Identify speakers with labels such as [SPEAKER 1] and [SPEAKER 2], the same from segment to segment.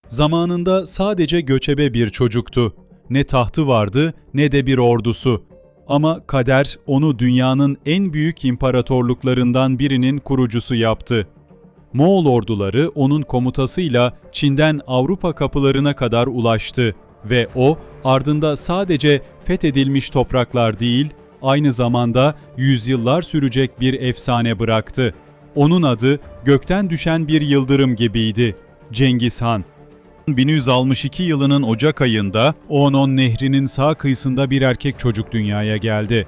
[SPEAKER 1] Zamanında sadece göçebe bir çocuktu. Ne tahtı vardı ne de bir ordusu. Ama kader onu dünyanın en büyük imparatorluklarından birinin kurucusu yaptı. Moğol orduları onun komutasıyla Çin'den Avrupa kapılarına kadar ulaştı ve o ardında sadece fethedilmiş topraklar değil, aynı zamanda yüzyıllar sürecek bir efsane bıraktı. Onun adı gökten düşen bir yıldırım gibiydi. Cengiz Han. 1162 yılının Ocak ayında Onon Nehri'nin sağ kıyısında bir erkek çocuk dünyaya geldi.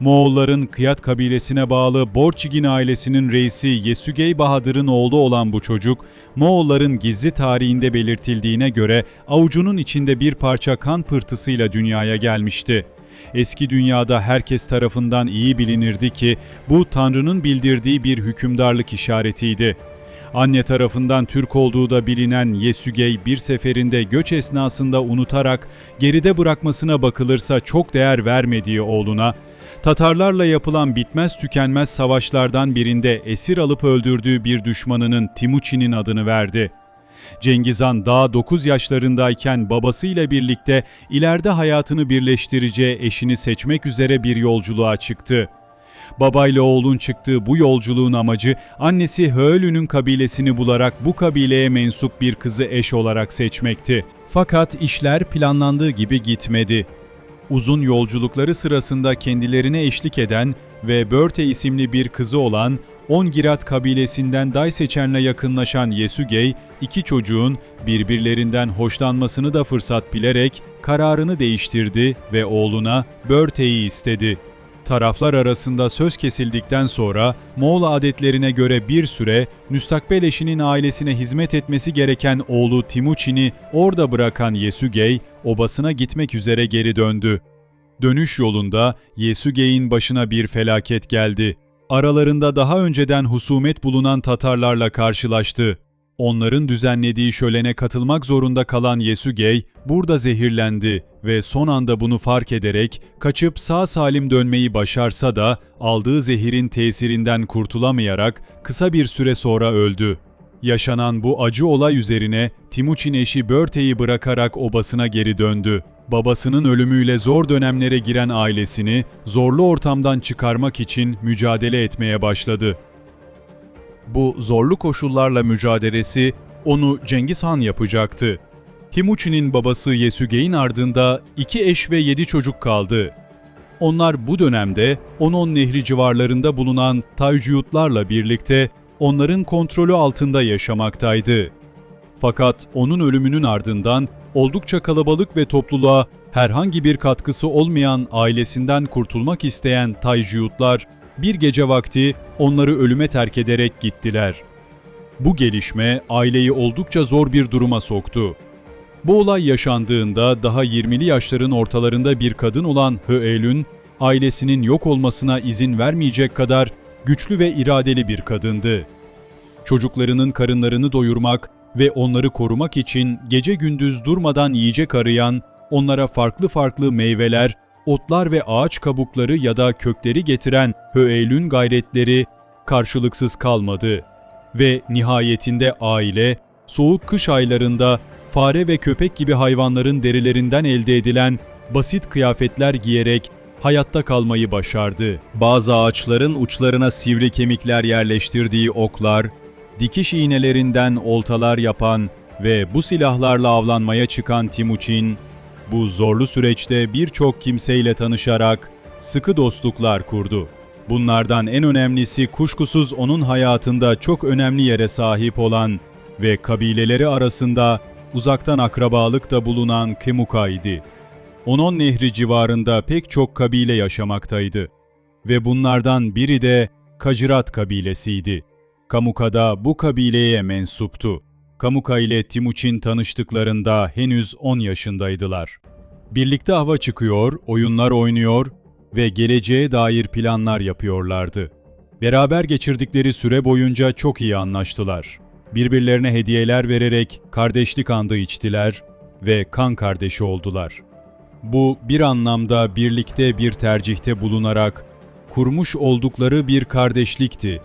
[SPEAKER 1] Moğolların Kıyat kabilesine bağlı Borçigin ailesinin reisi Yesügey Bahadır'ın oğlu olan bu çocuk, Moğolların gizli tarihinde belirtildiğine göre avucunun içinde bir parça kan pırtısıyla dünyaya gelmişti. Eski dünyada herkes tarafından iyi bilinirdi ki bu Tanrı'nın bildirdiği bir hükümdarlık işaretiydi. Anne tarafından Türk olduğu da bilinen Yesügey bir seferinde göç esnasında unutarak geride bırakmasına bakılırsa çok değer vermediği oğluna, Tatarlarla yapılan bitmez tükenmez savaşlardan birinde esir alıp öldürdüğü bir düşmanının Timuçin'in adını verdi. Cengiz Han daha 9 yaşlarındayken babasıyla birlikte ileride hayatını birleştireceği eşini seçmek üzere bir yolculuğa çıktı. Babayla oğlun çıktığı bu yolculuğun amacı annesi Höölü'nün kabilesini bularak bu kabileye mensup bir kızı eş olarak seçmekti. Fakat işler planlandığı gibi gitmedi. Uzun yolculukları sırasında kendilerine eşlik eden ve Börte isimli bir kızı olan Ongirat kabilesinden day seçenle yakınlaşan Yesügey, iki çocuğun birbirlerinden hoşlanmasını da fırsat bilerek kararını değiştirdi ve oğluna Börte'yi istedi. Taraflar arasında söz kesildikten sonra Moğol adetlerine göre bir süre müstakbel eşinin ailesine hizmet etmesi gereken oğlu Timuçin'i orada bırakan Yesügey, obasına gitmek üzere geri döndü. Dönüş yolunda Yesügey'in başına bir felaket geldi. Aralarında daha önceden husumet bulunan Tatarlarla karşılaştı. Onların düzenlediği şölene katılmak zorunda kalan Yesügey burada zehirlendi ve son anda bunu fark ederek kaçıp sağ salim dönmeyi başarsa da aldığı zehirin tesirinden kurtulamayarak kısa bir süre sonra öldü. Yaşanan bu acı olay üzerine Timuçin eşi Börte'yi bırakarak obasına geri döndü. Babasının ölümüyle zor dönemlere giren ailesini zorlu ortamdan çıkarmak için mücadele etmeye başladı. Bu zorlu koşullarla mücadelesi onu Cengiz Han yapacaktı. Timuçin'in babası Yesügey'in ardında 2 eş ve 7 çocuk kaldı. Onlar bu dönemde Onon Nehri civarlarında bulunan Taycuyutlarla birlikte onların kontrolü altında yaşamaktaydı. Fakat onun ölümünün ardından oldukça kalabalık ve topluluğa herhangi bir katkısı olmayan ailesinden kurtulmak isteyen Taycuyutlar bir gece vakti onları ölüme terk ederek gittiler. Bu gelişme aileyi oldukça zor bir duruma soktu. Bu olay yaşandığında daha 20'li yaşların ortalarında bir kadın olan Höelün, ailesinin yok olmasına izin vermeyecek kadar güçlü ve iradeli bir kadındı. Çocuklarının karınlarını doyurmak ve onları korumak için gece gündüz durmadan yiyecek arayan, onlara farklı farklı meyveler, otlar ve ağaç kabukları ya da kökleri getiren Höel'ün gayretleri karşılıksız kalmadı. Ve nihayetinde aile, soğuk kış aylarında fare ve köpek gibi hayvanların derilerinden elde edilen basit kıyafetler giyerek hayatta kalmayı başardı. Bazı ağaçların uçlarına sivri kemikler yerleştirdiği oklar, dikiş iğnelerinden oltalar yapan ve bu silahlarla avlanmaya çıkan Timuçin, bu zorlu süreçte birçok kimseyle tanışarak sıkı dostluklar kurdu. Bunlardan en önemlisi kuşkusuz onun hayatında çok önemli yere sahip olan ve kabileleri arasında uzaktan akrabalıkta bulunan Kemuka idi. Onon Nehri civarında pek çok kabile yaşamaktaydı ve bunlardan biri de Kacırat kabilesiydi. Kamuka da bu kabileye mensuptu. Kamuka ile Timuçin tanıştıklarında henüz 10 yaşındaydılar. Birlikte ava çıkıyor, oyunlar oynuyor ve geleceğe dair planlar yapıyorlardı. Beraber geçirdikleri süre boyunca çok iyi anlaştılar. Birbirlerine hediyeler vererek kardeşlik andı içtiler ve kan kardeşi oldular. Bu bir anlamda birlikte bir tercihte bulunarak kurmuş oldukları bir kardeşlikti.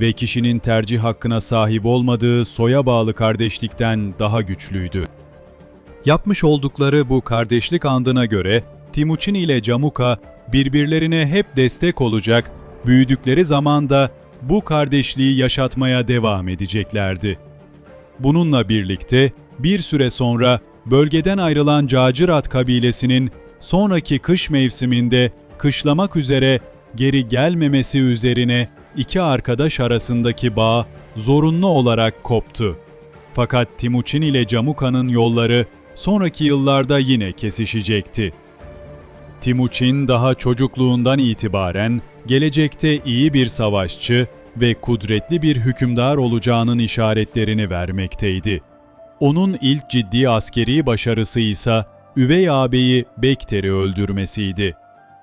[SPEAKER 1] ve kişinin tercih hakkına sahip olmadığı soya bağlı kardeşlikten daha güçlüydü. Yapmış oldukları bu kardeşlik andına göre Timuçin ile Camuka birbirlerine hep destek olacak, büyüdükleri zaman da bu kardeşliği yaşatmaya devam edeceklerdi. Bununla birlikte bir süre sonra bölgeden ayrılan Cacırat kabilesinin sonraki kış mevsiminde kışlamak üzere geri gelmemesi üzerine iki arkadaş arasındaki bağ zorunlu olarak koptu. Fakat Timuçin ile Camuka'nın yolları sonraki yıllarda yine kesişecekti. Timuçin daha çocukluğundan itibaren gelecekte iyi bir savaşçı ve kudretli bir hükümdar olacağının işaretlerini vermekteydi. Onun ilk ciddi askeri başarısı ise üvey ağabeyi Bekter'i öldürmesiydi.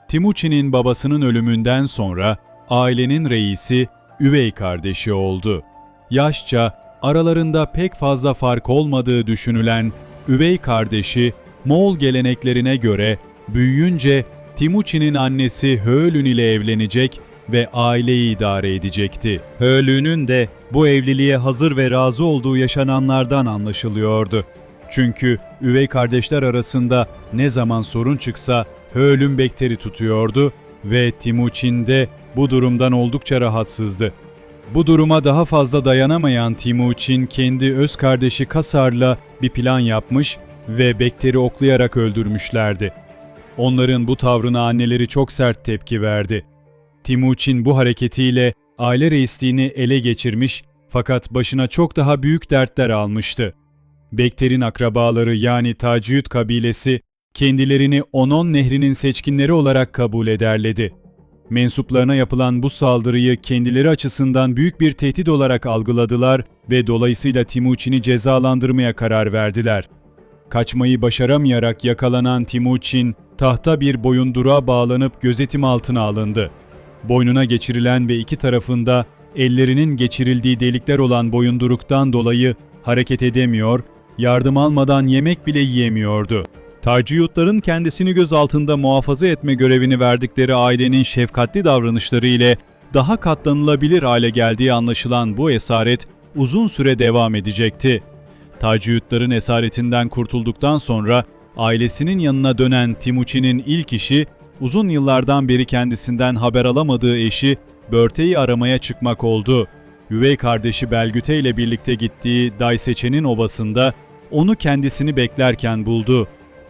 [SPEAKER 1] Timuçin'in babasının ölümünden sonra ailenin reisi üvey kardeşi oldu. Yaşça aralarında pek fazla fark olmadığı düşünülen üvey kardeşi Moğol geleneklerine göre büyüyünce Timuçin'in annesi Höölün ile evlenecek ve aileyi idare edecekti. Höölün'ün de bu evliliğe hazır ve razı olduğu yaşananlardan anlaşılıyordu. Çünkü üvey kardeşler arasında ne zaman sorun çıksa Höölün Bekter'i tutuyordu ve Timuçin de bu durumdan oldukça rahatsızdı. Bu duruma daha fazla dayanamayan Timuçin kendi öz kardeşi Kasar'la bir plan yapmış ve Bekter'i oklayarak öldürmüşlerdi. Onların bu tavrına anneleri çok sert tepki verdi. Timuçin bu hareketiyle aile reisliğini ele geçirmiş fakat başına çok daha büyük dertler almıştı. Bekter'in akrabaları yani Tacıyut kabilesi kendilerini Onon Nehri'nin seçkinleri olarak kabul ederledi. Mensuplarına yapılan bu saldırıyı kendileri açısından büyük bir tehdit olarak algıladılar ve dolayısıyla Timuçin'i cezalandırmaya karar verdiler. Kaçmayı başaramayarak yakalanan Timuçin, tahta bir boyunduruğa bağlanıp gözetim altına alındı. Boynuna geçirilen ve iki tarafında ellerinin geçirildiği delikler olan boyunduruktan dolayı hareket edemiyor, yardım almadan yemek bile yiyemiyordu. Tacıyutların kendisini göz altında muhafaza etme görevini verdikleri ailenin şefkatli davranışları ile daha katlanılabilir hale geldiği anlaşılan bu esaret uzun süre devam edecekti. Tacıyutların esaretinden kurtulduktan sonra ailesinin yanına dönen Timuçin'in ilk işi uzun yıllardan beri kendisinden haber alamadığı eşi Börte'yi aramaya çıkmak oldu. Üvey kardeşi Belgüte ile birlikte gittiği Dayseçe'nin obasında onu kendisini beklerken buldu.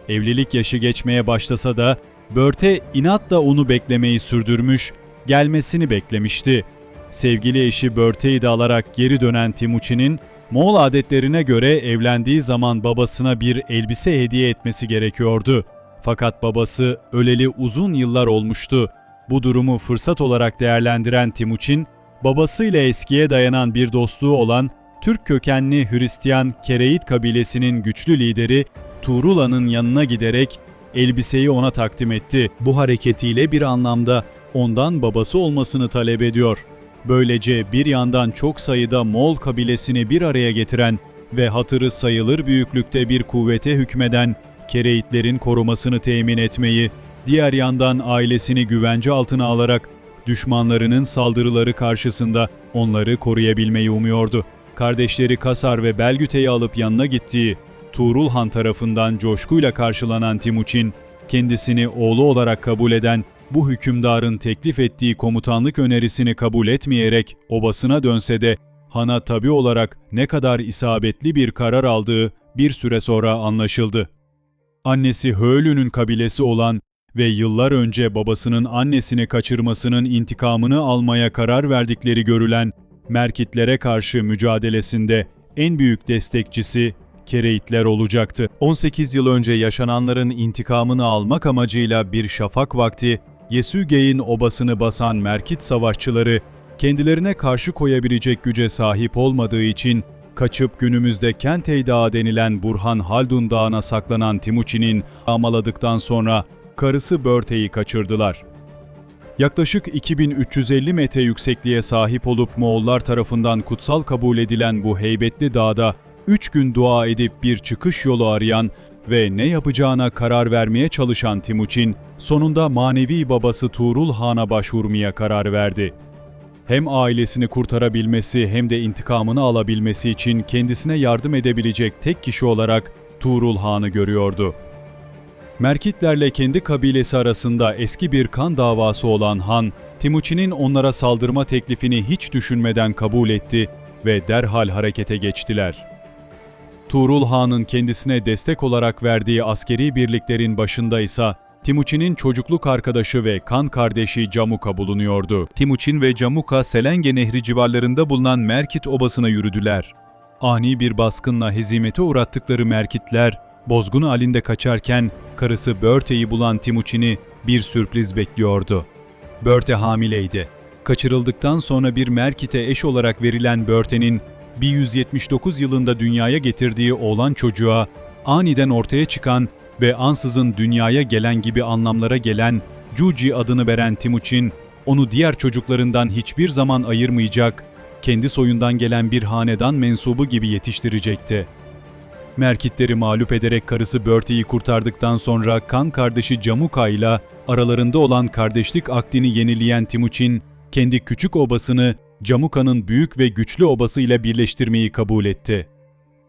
[SPEAKER 1] Evlilik yaşı geçmeye başlasa da Börte inatla onu beklemeyi sürdürmüş, gelmesini beklemişti. Sevgili eşi Börte'yi de alarak geri dönen Timuçin'in Moğol adetlerine göre evlendiği zaman babasına bir elbise hediye etmesi gerekiyordu. Fakat babası öleli uzun yıllar olmuştu. Bu durumu fırsat olarak değerlendiren Timuçin, babasıyla eskiye dayanan bir dostluğu olan Türk kökenli Hristiyan Kereit kabilesinin güçlü lideri Tuğrula'nın yanına giderek elbiseyi ona takdim etti. Bu hareketiyle bir anlamda ondan babası olmasını talep ediyor. Böylece bir yandan çok sayıda Moğol kabilesini bir araya getiren ve hatırı sayılır büyüklükte bir kuvvete hükmeden Kereitlerin korumasını temin etmeyi, diğer yandan ailesini güvence altına alarak düşmanlarının saldırıları karşısında onları koruyabilmeyi umuyordu. Kardeşleri Kasar ve Belgüte'yi alıp yanına gittiği Tuğrul Han tarafından coşkuyla karşılanan Timuçin, kendisini oğlu olarak kabul eden bu hükümdarın teklif ettiği komutanlık önerisini kabul etmeyerek obasına dönse de Han'a tabi olarak ne kadar isabetli bir karar aldığı bir süre sonra anlaşıldı. Annesi Höölün'ün kabilesi olan ve yıllar önce babasının annesini kaçırmasının intikamını almaya karar verdikleri görülen Merkitlere karşı mücadelesinde en büyük destekçisi Kereitler olacaktı. 18 yıl önce yaşananların intikamını almak amacıyla bir şafak vakti Yesügey'in obasını basan Merkit savaşçıları kendilerine karşı koyabilecek güce sahip olmadığı için kaçıp günümüzde Kentey Dağı denilen Burhan Haldun Dağı'na saklanan Timuçin'in amaladıktan sonra karısı Börte'yi kaçırdılar. Yaklaşık 2350 metre yüksekliğe sahip olup Moğollar tarafından kutsal kabul edilen bu heybetli dağda 3 gün dua edip bir çıkış yolu arayan ve ne yapacağına karar vermeye çalışan Timuçin, sonunda manevi babası Tuğrul Han'a başvurmaya karar verdi. hem ailesini kurtarabilmesi hem de intikamını alabilmesi için kendisine yardım edebilecek tek kişi olarak Tuğrul Han'ı görüyordu. Merkitlerle kendi kabilesi arasında eski bir kan davası olan Han, Timuçin'in onlara saldırma teklifini hiç düşünmeden kabul etti ve derhal harekete geçtiler. Tuğrul Han'ın kendisine destek olarak verdiği askeri birliklerin başında ise Timuçin'in çocukluk arkadaşı ve kan kardeşi Camuka bulunuyordu. Timuçin ve Camuka Selenge Nehri civarlarında bulunan Merkit Obası'na yürüdüler. Ani bir baskınla hezimete uğrattıkları Merkitler, bozgun halinde kaçarken karısı Börte'yi bulan Timuçin'i bir sürpriz bekliyordu. Börte hamileydi. Kaçırıldıktan sonra bir Merkit'e eş olarak verilen Börte'nin 1179 yılında dünyaya getirdiği oğlan çocuğa aniden ortaya çıkan ve ansızın dünyaya gelen gibi anlamlara gelen Cuci adını veren Timuçin, onu diğer çocuklarından hiçbir zaman ayırmayacak, kendi soyundan gelen bir hanedan mensubu gibi yetiştirecekti. Merkitleri mağlup ederek karısı Börte'yi kurtardıktan sonra kan kardeşi Camuka ile aralarında olan kardeşlik akdini yenileyen Timuçin, kendi küçük obasını Camuka'nın büyük ve güçlü obası ile birleştirmeyi kabul etti.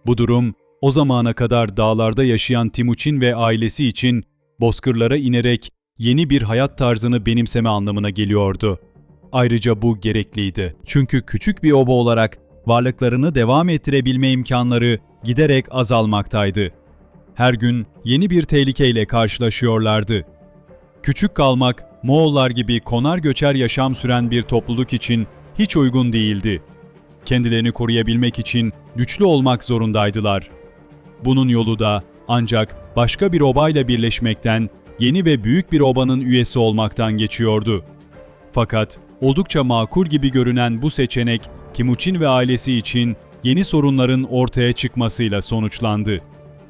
[SPEAKER 1] Bu durum, o zamana kadar dağlarda yaşayan Timuçin ve ailesi için bozkırlara inerek yeni bir hayat tarzını benimseme anlamına geliyordu. Ayrıca bu gerekliydi. Çünkü küçük bir oba olarak varlıklarını devam ettirebilme imkanları giderek azalmaktaydı. Her gün yeni bir tehlikeyle karşılaşıyorlardı. Küçük kalmak, Moğollar gibi konar göçer yaşam süren bir topluluk için hiç uygun değildi. Kendilerini koruyabilmek için güçlü olmak zorundaydılar. Bunun yolu da ancak başka bir obayla birleşmekten, yeni ve büyük bir obanın üyesi olmaktan geçiyordu. Fakat oldukça makul gibi görünen bu seçenek, Timuçin ve ailesi için yeni sorunların ortaya çıkmasıyla sonuçlandı.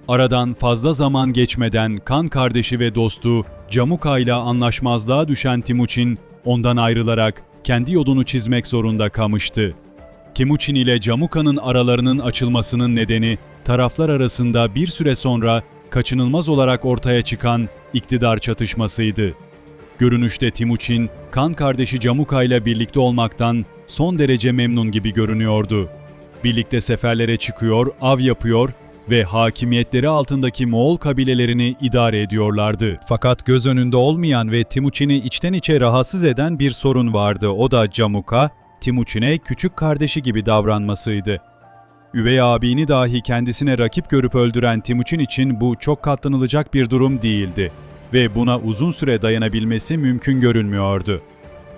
[SPEAKER 1] Aradan fazla zaman geçmeden kan kardeşi ve dostu Camuka ile anlaşmazlığa düşen Timuçin, ondan ayrılarak kendi yolunu çizmek zorunda kalmıştı. Timuçin ile Camuka'nın aralarının açılmasının nedeni, taraflar arasında bir süre sonra kaçınılmaz olarak ortaya çıkan iktidar çatışmasıydı. Görünüşte Timuçin, kan kardeşi Camuka ile birlikte olmaktan son derece memnun gibi görünüyordu. Birlikte seferlere çıkıyor, av yapıyor ve hakimiyetleri altındaki Moğol kabilelerini idare ediyorlardı. Fakat göz önünde olmayan ve Timuçin'i içten içe rahatsız eden bir sorun vardı. O da Camuka, Timuçin'e küçük kardeşi gibi davranmasıydı. Üvey abini dahi kendisine rakip görüp öldüren Timuçin için bu çok katlanılacak bir durum değildi ve buna uzun süre dayanabilmesi mümkün görünmüyordu.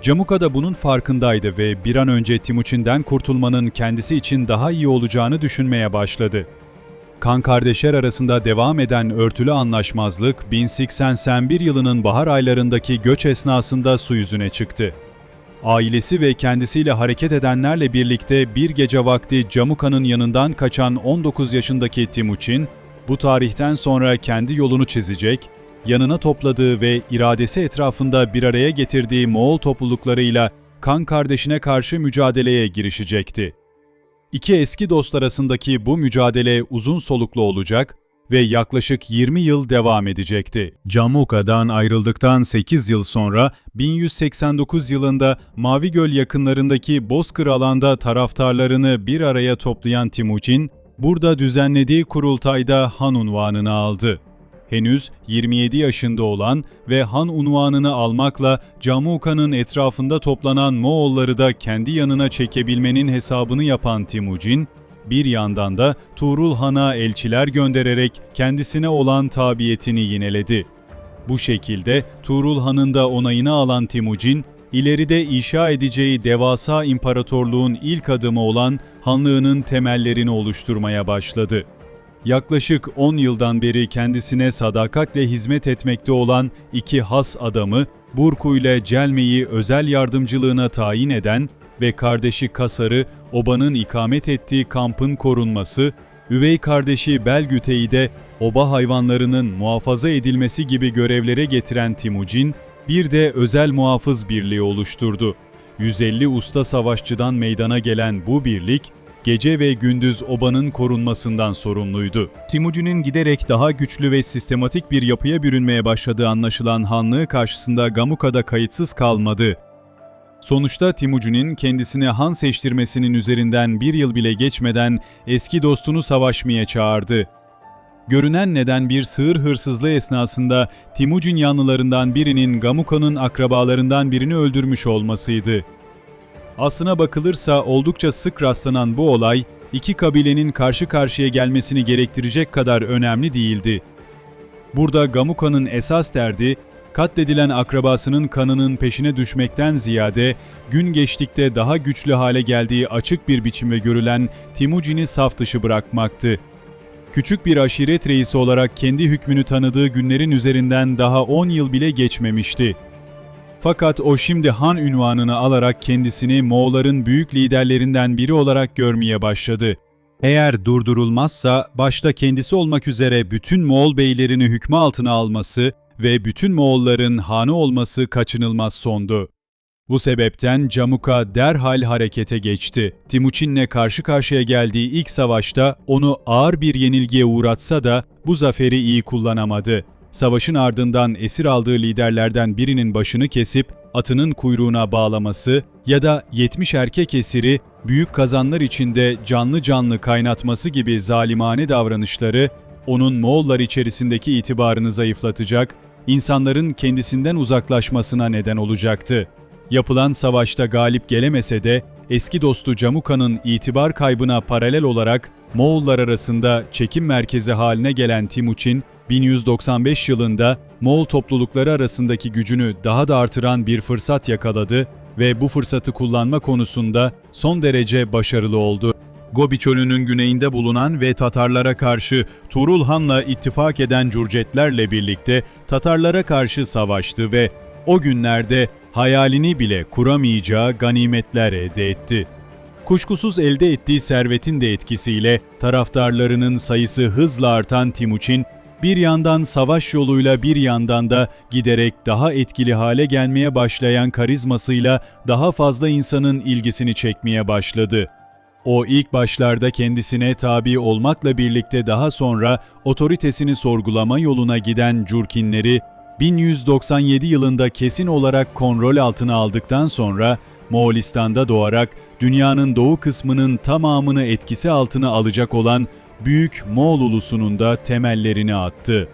[SPEAKER 1] Camuka da bunun farkındaydı ve bir an önce Timuçin'den kurtulmanın kendisi için daha iyi olacağını düşünmeye başladı. Kan kardeşler arasında devam eden örtülü anlaşmazlık 1081 yılının bahar aylarındaki göç esnasında su yüzüne çıktı. Ailesi ve kendisiyle hareket edenlerle birlikte bir gece vakti Camuka'nın yanından kaçan 19 yaşındaki Timuçin, bu tarihten sonra kendi yolunu çizecek, yanına topladığı ve iradesi etrafında bir araya getirdiği Moğol topluluklarıyla kan kardeşine karşı mücadeleye girişecekti. İki eski dost arasındaki bu mücadele uzun soluklu olacak ve yaklaşık 20 yıl devam edecekti. Camuka'dan ayrıldıktan 8 yıl sonra 1189 yılında Mavi Göl yakınlarındaki Bozkır alanda taraftarlarını bir araya toplayan Timuçin, burada düzenlediği kurultayda Han unvanını aldı. Henüz 27 yaşında olan ve Han unvanını almakla Camuka'nın etrafında toplanan Moğolları da kendi yanına çekebilmenin hesabını yapan Timuçin, bir yandan da Tuğrul Han'a elçiler göndererek kendisine olan tabiyetini yineledi. Bu şekilde Tuğrul Han'ın da onayını alan Timuçin, ileride inşa edeceği devasa imparatorluğun ilk adımı olan hanlığının temellerini oluşturmaya başladı. Yaklaşık 10 yıldan beri kendisine sadakatle hizmet etmekte olan iki has adamı, Burku ile Celme'yi özel yardımcılığına tayin eden ve kardeşi Kasar'ı obanın ikamet ettiği kampın korunması, üvey kardeşi Belgüte'yi de oba hayvanlarının muhafaza edilmesi gibi görevlere getiren Timuçin, bir de özel muhafız birliği oluşturdu. 150 usta savaşçıdan meydana gelen bu birlik, gece ve gündüz obanın korunmasından sorumluydu. Timuçin'in giderek daha güçlü ve sistematik bir yapıya bürünmeye başladığı anlaşılan hanlığı karşısında Gamuka'da kayıtsız kalmadı. Sonuçta Timuçin'in kendisine han seçtirmesinin üzerinden bir yıl bile geçmeden eski dostunu savaşmaya çağırdı. Görünen neden bir sığır hırsızlığı esnasında Timuçin yanlılarından birinin Gamuka'nın akrabalarından birini öldürmüş olmasıydı. Aslına bakılırsa oldukça sık rastlanan bu olay, iki kabilenin karşı karşıya gelmesini gerektirecek kadar önemli değildi. Burada Gamuka'nın esas derdi, katledilen akrabasının kanının peşine düşmekten ziyade, gün geçtikte daha güçlü hale geldiği açık bir biçimde görülen Timuçin'i saf dışı bırakmaktı. Küçük bir aşiret reisi olarak kendi hükmünü tanıdığı günlerin üzerinden daha 10 yıl bile geçmemişti. Fakat o şimdi han unvanını alarak kendisini Moğolların büyük liderlerinden biri olarak görmeye başladı. Eğer durdurulmazsa başta kendisi olmak üzere bütün Moğol beylerini hükmü altına alması ve bütün Moğolların hanı olması kaçınılmaz sondu. Bu sebepten Camuka derhal harekete geçti. Timuçin'le karşı karşıya geldiği ilk savaşta onu ağır bir yenilgiye uğratsa da bu zaferi iyi kullanamadı. Savaşın ardından esir aldığı liderlerden birinin başını kesip atının kuyruğuna bağlaması ya da 70 erkek esiri büyük kazanlar içinde canlı canlı kaynatması gibi zalimane davranışları onun Moğollar içerisindeki itibarını zayıflatacak, insanların kendisinden uzaklaşmasına neden olacaktı. Yapılan savaşta galip gelemese de eski dostu Camuka'nın itibar kaybına paralel olarak Moğollar arasında çekim merkezi haline gelen Timuçin, 1195 yılında Moğol toplulukları arasındaki gücünü daha da artıran bir fırsat yakaladı ve bu fırsatı kullanma konusunda son derece başarılı oldu. Gobi Çölü'nün güneyinde bulunan ve Tatarlara karşı Tuğrul Han'la ittifak eden Cürcetlerle birlikte Tatarlara karşı savaştı ve o günlerde hayalini bile kuramayacağı ganimetler elde etti. Kuşkusuz elde ettiği servetin de etkisiyle taraftarlarının sayısı hızla artan Timuçin, bir yandan savaş yoluyla bir yandan da giderek daha etkili hale gelmeye başlayan karizmasıyla daha fazla insanın ilgisini çekmeye başladı. O ilk başlarda kendisine tabi olmakla birlikte daha sonra otoritesini sorgulama yoluna giden Cürkinleri, 1197 yılında kesin olarak kontrol altına aldıktan sonra Moğolistan'da doğarak dünyanın doğu kısmının tamamını etkisi altına alacak olan Büyük Moğol ulusunun da temellerini attı.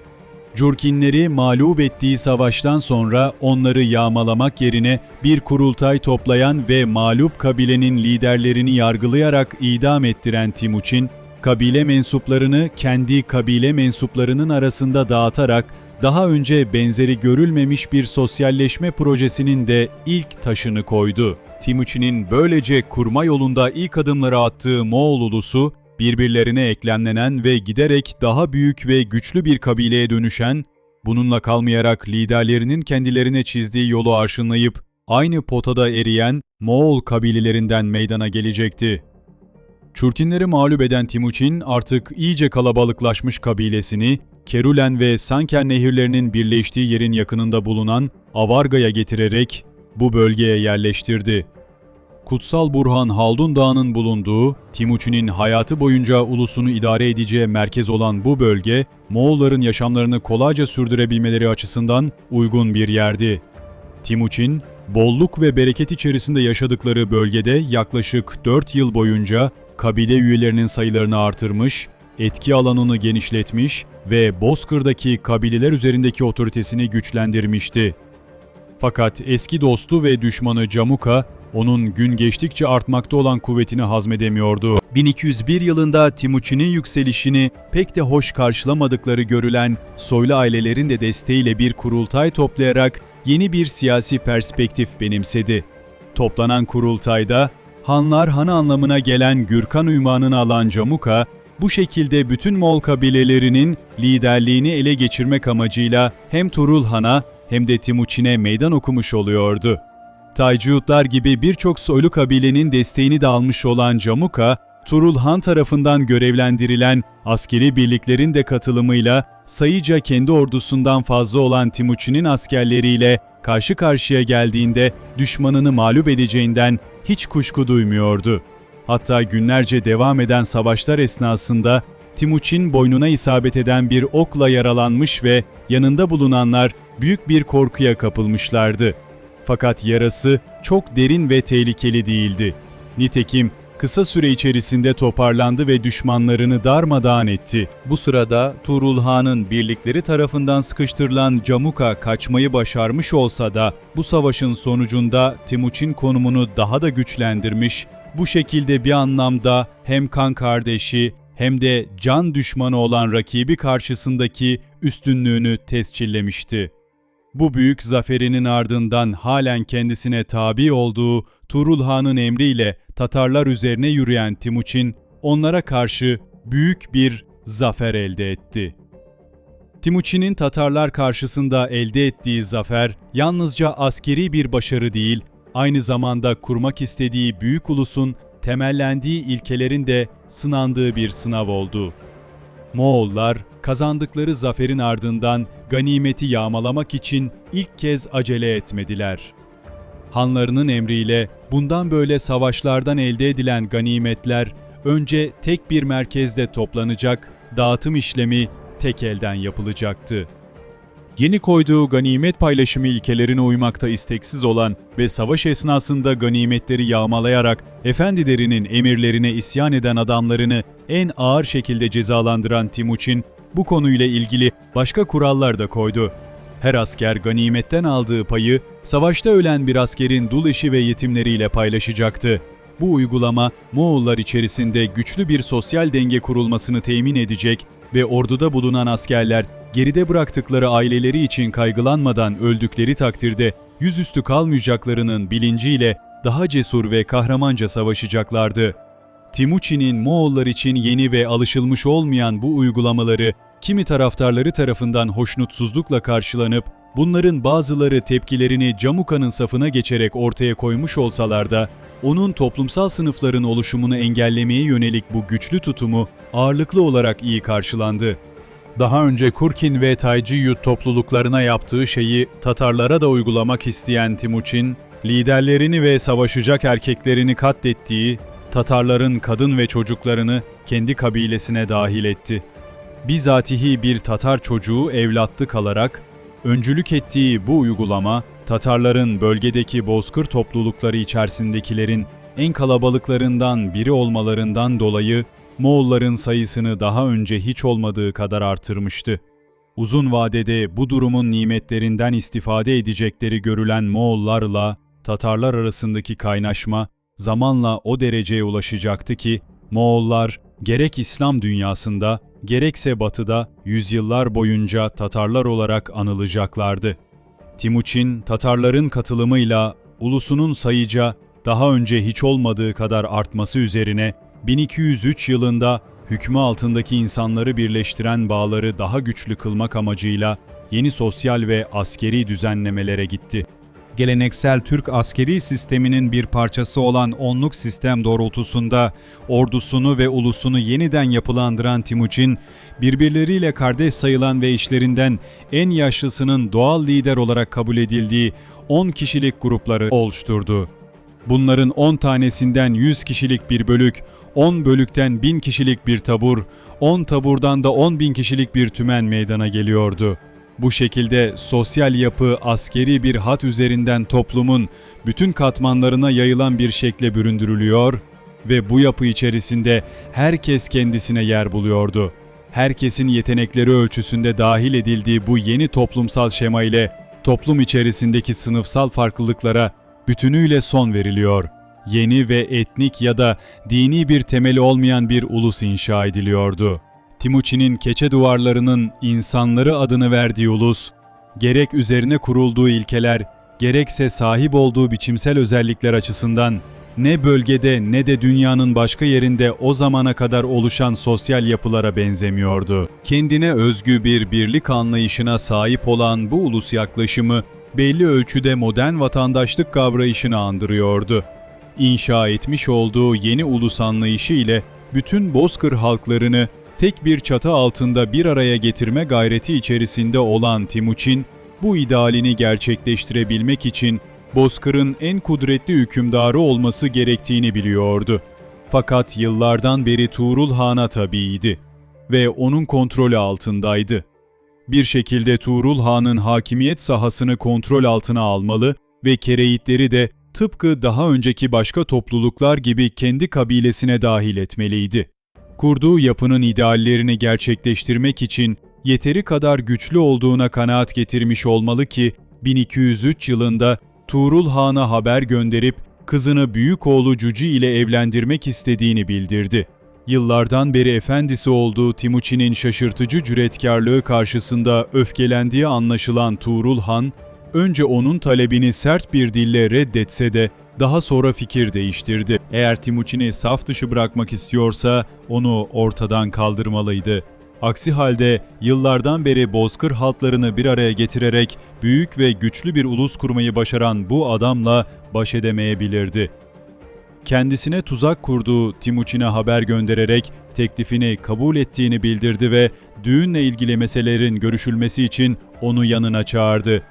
[SPEAKER 1] Cürkinleri mağlup ettiği savaştan sonra onları yağmalamak yerine bir kurultay toplayan ve mağlup kabilenin liderlerini yargılayarak idam ettiren Timuçin, kabile mensuplarını kendi kabile mensuplarının arasında dağıtarak daha önce benzeri görülmemiş bir sosyalleşme projesinin de ilk taşını koydu. Timuçin'in böylece kurma yolunda ilk adımları attığı Moğol ulusu, birbirlerine eklemlenen ve giderek daha büyük ve güçlü bir kabileye dönüşen, bununla kalmayarak liderlerinin kendilerine çizdiği yolu arşınlayıp aynı potada eriyen Moğol kabilelerinden meydana gelecekti. Çürkinleri mağlup eden Timuçin artık iyice kalabalıklaşmış kabilesini, Kerulen ve Sanker nehirlerinin birleştiği yerin yakınında bulunan Avarga'ya getirerek bu bölgeye yerleştirdi. Kutsal Burhan Haldun Dağı'nın bulunduğu, Timuçin'in hayatı boyunca ulusunu idare edeceği merkez olan bu bölge, Moğolların yaşamlarını kolayca sürdürebilmeleri açısından uygun bir yerdi. Timuçin, bolluk ve bereket içerisinde yaşadıkları bölgede yaklaşık 4 yıl boyunca kabile üyelerinin sayılarını artırmış, etki alanını genişletmiş ve Bozkır'daki kabileler üzerindeki otoritesini güçlendirmişti. Fakat eski dostu ve düşmanı Camuka, onun gün geçtikçe artmakta olan kuvvetini hazmedemiyordu. 1201 yılında Timuçin'in yükselişini pek de hoş karşılamadıkları görülen soylu ailelerin de desteğiyle bir kurultay toplayarak yeni bir siyasi perspektif benimsedi. Toplanan kurultayda Hanlar Hanı anlamına gelen Gürkan unvanını alan Camuka, bu şekilde bütün Moğol kabilelerinin liderliğini ele geçirmek amacıyla hem Tuğrul Han'a hem de Timuçin'e meydan okumuş oluyordu. Taycıutlar gibi birçok soylu kabilenin desteğini de almış olan Camuka, Tuğrul Han tarafından görevlendirilen askeri birliklerin de katılımıyla sayıca kendi ordusundan fazla olan Timuçin'in askerleriyle karşı karşıya geldiğinde düşmanını mağlup edeceğinden hiç kuşku duymuyordu. Hatta günlerce devam eden savaşlar esnasında Timuçin boynuna isabet eden bir okla yaralanmış ve yanında bulunanlar büyük bir korkuya kapılmışlardı. Fakat yarası çok derin ve tehlikeli değildi. Nitekim kısa süre içerisinde toparlandı ve düşmanlarını darmadağın etti. Bu sırada Tuğrul Han'ın birlikleri tarafından sıkıştırılan Camuka kaçmayı başarmış olsa da bu savaşın sonucunda Timuçin konumunu daha da güçlendirmiş, bu şekilde bir anlamda hem kan kardeşi hem de can düşmanı olan rakibi karşısındaki üstünlüğünü tescillemişti. Bu büyük zaferinin ardından halen kendisine tabi olduğu Tuğrul Han'ın emriyle Tatarlar üzerine yürüyen Timuçin, onlara karşı büyük bir zafer elde etti. Timuçin'in Tatarlar karşısında elde ettiği zafer, yalnızca askeri bir başarı değil, aynı zamanda kurmak istediği büyük ulusun temellendiği ilkelerin de sınandığı bir sınav oldu. Moğollar, kazandıkları zaferin ardından ganimeti yağmalamak için ilk kez acele etmediler. Hanlarının emriyle bundan böyle savaşlardan elde edilen ganimetler önce tek bir merkezde toplanacak, dağıtım işlemi tek elden yapılacaktı. Yeni koyduğu ganimet paylaşımı ilkelerine uymakta isteksiz olan ve savaş esnasında ganimetleri yağmalayarak efendilerinin emirlerine isyan eden adamlarını en ağır şekilde cezalandıran Timuçin, bu konuyla ilgili başka kurallar da koydu. Her asker ganimetten aldığı payı savaşta ölen bir askerin dul eşi ve yetimleriyle paylaşacaktı. Bu uygulama Moğollar içerisinde güçlü bir sosyal denge kurulmasını temin edecek ve orduda bulunan askerler geride bıraktıkları aileleri için kaygılanmadan öldükleri takdirde yüzüstü kalmayacaklarının bilinciyle daha cesur ve kahramanca savaşacaklardı. Timuçin'in Moğollar için yeni ve alışılmış olmayan bu uygulamaları kimi taraftarları tarafından hoşnutsuzlukla karşılanıp bunların bazıları tepkilerini Camuka'nın safına geçerek ortaya koymuş olsalar da onun toplumsal sınıfların oluşumunu engellemeye yönelik bu güçlü tutumu ağırlıklı olarak iyi karşılandı. Daha önce Kurkin ve Tayciyut topluluklarına yaptığı şeyi Tatarlara da uygulamak isteyen Timuçin, liderlerini ve savaşacak erkeklerini katlettiği Tatarların kadın ve çocuklarını kendi kabilesine dahil etti. Bizatihi bir Tatar çocuğu evlatlı kalarak öncülük ettiği bu uygulama, Tatarların bölgedeki bozkır toplulukları içerisindekilerin en kalabalıklarından biri olmalarından dolayı Moğolların sayısını daha önce hiç olmadığı kadar artırmıştı. Uzun vadede bu durumun nimetlerinden istifade edecekleri görülen Moğollarla Tatarlar arasındaki kaynaşma zamanla o dereceye ulaşacaktı ki Moğollar gerek İslam dünyasında gerekse Batı'da yüzyıllar boyunca Tatarlar olarak anılacaklardı. Timuçin, Tatarların katılımıyla ulusunun sayıca daha önce hiç olmadığı kadar artması üzerine 1203 yılında hükmü altındaki insanları birleştiren bağları daha güçlü kılmak amacıyla yeni sosyal ve askeri düzenlemelere gitti. Geleneksel Türk askeri sisteminin bir parçası olan onluk sistem doğrultusunda ordusunu ve ulusunu yeniden yapılandıran Timuçin, birbirleriyle kardeş sayılan ve işlerinden en yaşlısının doğal lider olarak kabul edildiği 10 kişilik grupları oluşturdu. Bunların 10 tanesinden 100 kişilik bir bölük, 10 bölükten 1000 kişilik bir tabur, 10 taburdan da 10.000 kişilik bir tümen meydana geliyordu. Bu şekilde sosyal yapı askeri bir hat üzerinden toplumun bütün katmanlarına yayılan bir şekle büründürülüyor ve bu yapı içerisinde herkes kendisine yer buluyordu. Herkesin yetenekleri ölçüsünde dahil edildiği bu yeni toplumsal şema ile toplum içerisindeki sınıfsal farklılıklara bütünüyle son veriliyor. Yeni ve etnik ya da dini bir temeli olmayan bir ulus inşa ediliyordu. Timuçin'in keçe duvarlarının insanları adını verdiği ulus, gerek üzerine kurulduğu ilkeler, gerekse sahip olduğu biçimsel özellikler açısından ne bölgede ne de dünyanın başka yerinde o zamana kadar oluşan sosyal yapılara benzemiyordu. Kendine özgü bir birlik anlayışına sahip olan bu ulus yaklaşımı belli ölçüde modern vatandaşlık kavrayışını andırıyordu. İnşa etmiş olduğu yeni ulus anlayışı ile bütün Bozkır halklarını tek bir çatı altında bir araya getirme gayreti içerisinde olan Timuçin, bu idealini gerçekleştirebilmek için Bozkır'ın en kudretli hükümdarı olması gerektiğini biliyordu. Fakat yıllardan beri Tuğrul Han'a tabiydi ve onun kontrolü altındaydı. Bir şekilde Tuğrul Han'ın hakimiyet sahasını kontrol altına almalı ve Kereitleri de tıpkı daha önceki başka topluluklar gibi kendi kabilesine dahil etmeliydi. Kurduğu yapının ideallerini gerçekleştirmek için yeteri kadar güçlü olduğuna kanaat getirmiş olmalı ki 1203 yılında Tuğrul Han'a haber gönderip kızını büyük oğlu Cüci ile evlendirmek istediğini bildirdi. Yıllardan beri efendisi olduğu Timuçin'in şaşırtıcı cüretkarlığı karşısında öfkelendiği anlaşılan Tuğrul Han, önce onun talebini sert bir dille reddetse de daha sonra fikir değiştirdi. Eğer Timuçin'i saf dışı bırakmak istiyorsa onu ortadan kaldırmalıydı. Aksi halde yıllardan beri bozkır halklarını bir araya getirerek büyük ve güçlü bir ulus kurmayı başaran bu adamla baş edemeyebilirdi. Kendisine tuzak kurduğu Timuçin'e haber göndererek teklifini kabul ettiğini bildirdi ve düğünle ilgili meselelerin görüşülmesi için onu yanına çağırdı.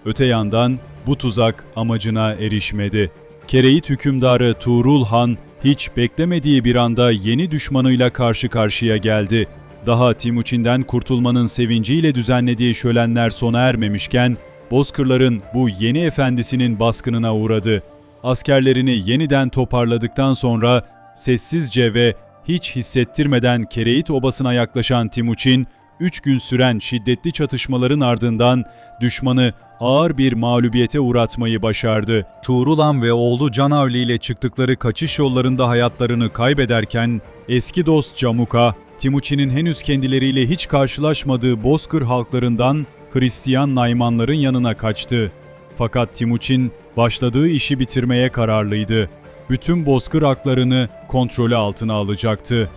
[SPEAKER 1] Öte yandan bu tuzak amacına erişmedi. Kereit hükümdarı Tuğrul Han hiç beklemediği bir anda yeni düşmanıyla karşı karşıya geldi. Daha Timuçin'den kurtulmanın sevinciyle düzenlediği şölenler sona ermemişken, Bozkırların bu yeni efendisinin baskınına uğradı. Askerlerini yeniden toparladıktan sonra sessizce ve hiç hissettirmeden Kereit Obası'na yaklaşan Timuçin, 3 gün süren şiddetli çatışmaların ardından düşmanı ağır bir mağlubiyete uğratmayı başardı. Tuğrul Han ve oğlu Canavli ile çıktıkları kaçış yollarında hayatlarını kaybederken eski dost Camuka, Timuçin'in henüz kendileriyle hiç karşılaşmadığı Bozkır halklarından Hristiyan Naymanların yanına kaçtı. Fakat Timuçin başladığı işi bitirmeye kararlıydı. Bütün Bozkır haklarını kontrolü altına alacaktı.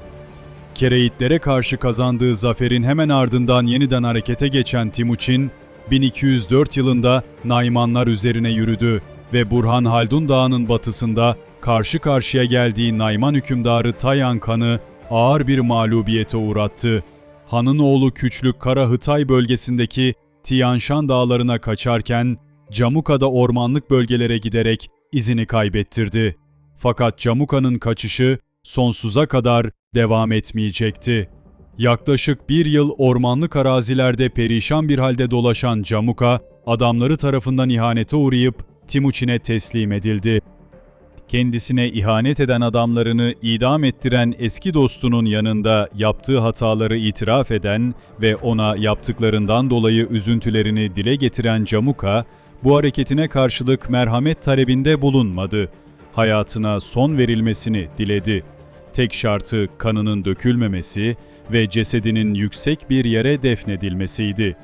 [SPEAKER 1] Kereitlere karşı kazandığı zaferin hemen ardından yeniden harekete geçen Timuçin, 1204 yılında Naymanlar üzerine yürüdü ve Burhan Haldun Dağı'nın batısında karşı karşıya geldiği Nayman hükümdarı Tayan Kan'ı ağır bir mağlubiyete uğrattı. Han'ın oğlu Küçlük Kara-Hıtay bölgesindeki Tianshan dağlarına kaçarken Camuka'da ormanlık bölgelere giderek izini kaybettirdi. Fakat Camuka'nın kaçışı sonsuza kadar devam etmeyecekti. Yaklaşık bir yıl ormanlık arazilerde perişan bir halde dolaşan Camuka, adamları tarafından ihanete uğrayıp Timuçin'e teslim edildi. Kendisine ihanet eden adamlarını idam ettiren eski dostunun yanında yaptığı hataları itiraf eden ve ona yaptıklarından dolayı üzüntülerini dile getiren Camuka, bu hareketine karşılık merhamet talebinde bulunmadı. Hayatına son verilmesini diledi. Tek şartı kanının dökülmemesi ve cesedinin yüksek bir yere defnedilmesiydi.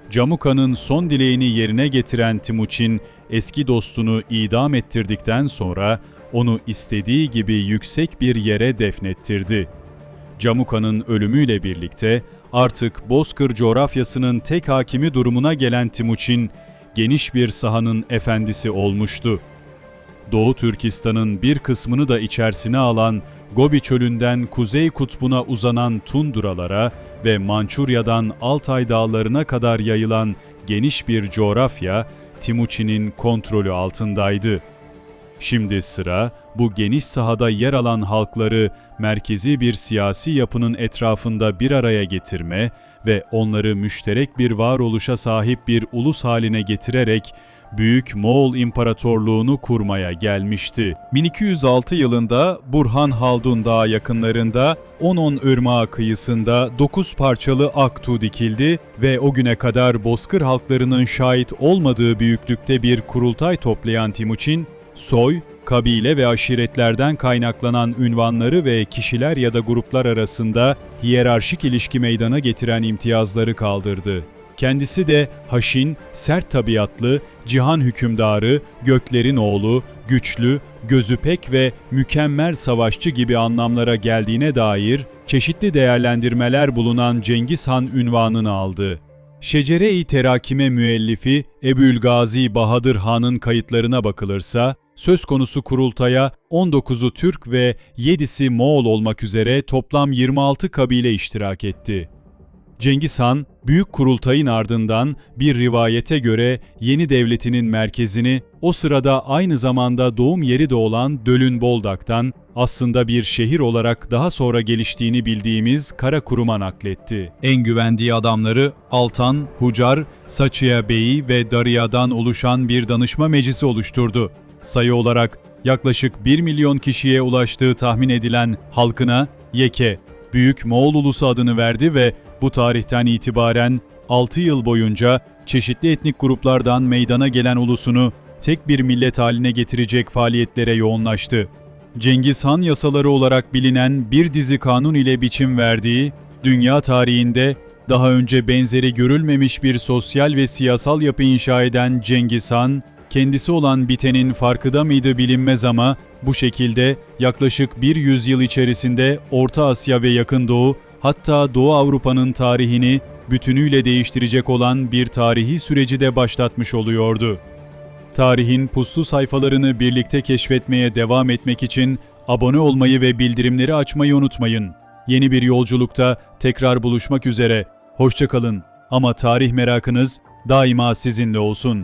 [SPEAKER 1] Camuka'nın son dileğini yerine getiren Timuçin, eski dostunu idam ettirdikten sonra onu istediği gibi yüksek bir yere defnettirdi. Camuka'nın ölümüyle birlikte artık Bozkır coğrafyasının tek hakimi durumuna gelen Timuçin, geniş bir sahanın efendisi olmuştu. Doğu Türkistan'ın bir kısmını da içerisine alan Gobi Çölü'nden Kuzey Kutbu'na uzanan tundralara ve Mançurya'dan Altay dağlarına kadar yayılan geniş bir coğrafya Timuçin'in kontrolü altındaydı. Şimdi sıra bu geniş sahada yer alan halkları merkezi bir siyasi yapının etrafında bir araya getirme ve onları müşterek bir varoluşa sahip bir ulus haline getirerek Büyük Moğol İmparatorluğunu kurmaya gelmişti. 1206 yılında Burhan Haldun Dağı yakınlarında Onon Irmağı kıyısında 9 parçalı Aktu dikildi ve o güne kadar Bozkır halklarının şahit olmadığı büyüklükte bir kurultay toplayan Timuçin, soy, kabile ve aşiretlerden kaynaklanan ünvanları ve kişiler ya da gruplar arasında hiyerarşik ilişki meydana getiren imtiyazları kaldırdı. Kendisi de haşin, sert tabiatlı, cihan hükümdarı, göklerin oğlu, güçlü, gözü pek ve mükemmel savaşçı gibi anlamlara geldiğine dair çeşitli değerlendirmeler bulunan Cengiz Han ünvanını aldı. Şecere-i Terakime müellifi Ebu'l-Gazi Bahadır Han'ın kayıtlarına bakılırsa, söz konusu kurultaya 19'u Türk ve 7'si Moğol olmak üzere toplam 26 kabile iştirak etti. Cengiz Han, Büyük kurultayın ardından bir rivayete göre yeni devletinin merkezini o sırada aynı zamanda doğum yeri de olan Dölün-Boldak'tan aslında bir şehir olarak daha sonra geliştiğini bildiğimiz Karakurum'a nakletti. En güvendiği adamları Altan, Hucar, Saçıya Bey'i ve Darıya'dan oluşan bir danışma meclisi oluşturdu. Sayı olarak yaklaşık 1 milyon kişiye ulaştığı tahmin edilen halkına Yeke, Büyük Moğol Ulusu adını verdi ve bu tarihten itibaren 6 yıl boyunca çeşitli etnik gruplardan meydana gelen ulusunu tek bir millet haline getirecek faaliyetlere yoğunlaştı. Cengiz Han yasaları olarak bilinen bir dizi kanun ile biçim verdiği, dünya tarihinde daha önce benzeri görülmemiş bir sosyal ve siyasal yapı inşa eden Cengiz Han, kendisi olan bitenin farkında mıydı bilinmez ama bu şekilde yaklaşık bir yüzyıl içerisinde Orta Asya ve Yakın Doğu, hatta Doğu Avrupa'nın tarihini bütünüyle değiştirecek olan bir tarihi süreci de başlatmış oluyordu. Tarihin puslu sayfalarını birlikte keşfetmeye devam etmek için abone olmayı ve bildirimleri açmayı unutmayın. Yeni bir yolculukta tekrar buluşmak üzere. Hoşça kalın ama tarih merakınız daima sizinle olsun.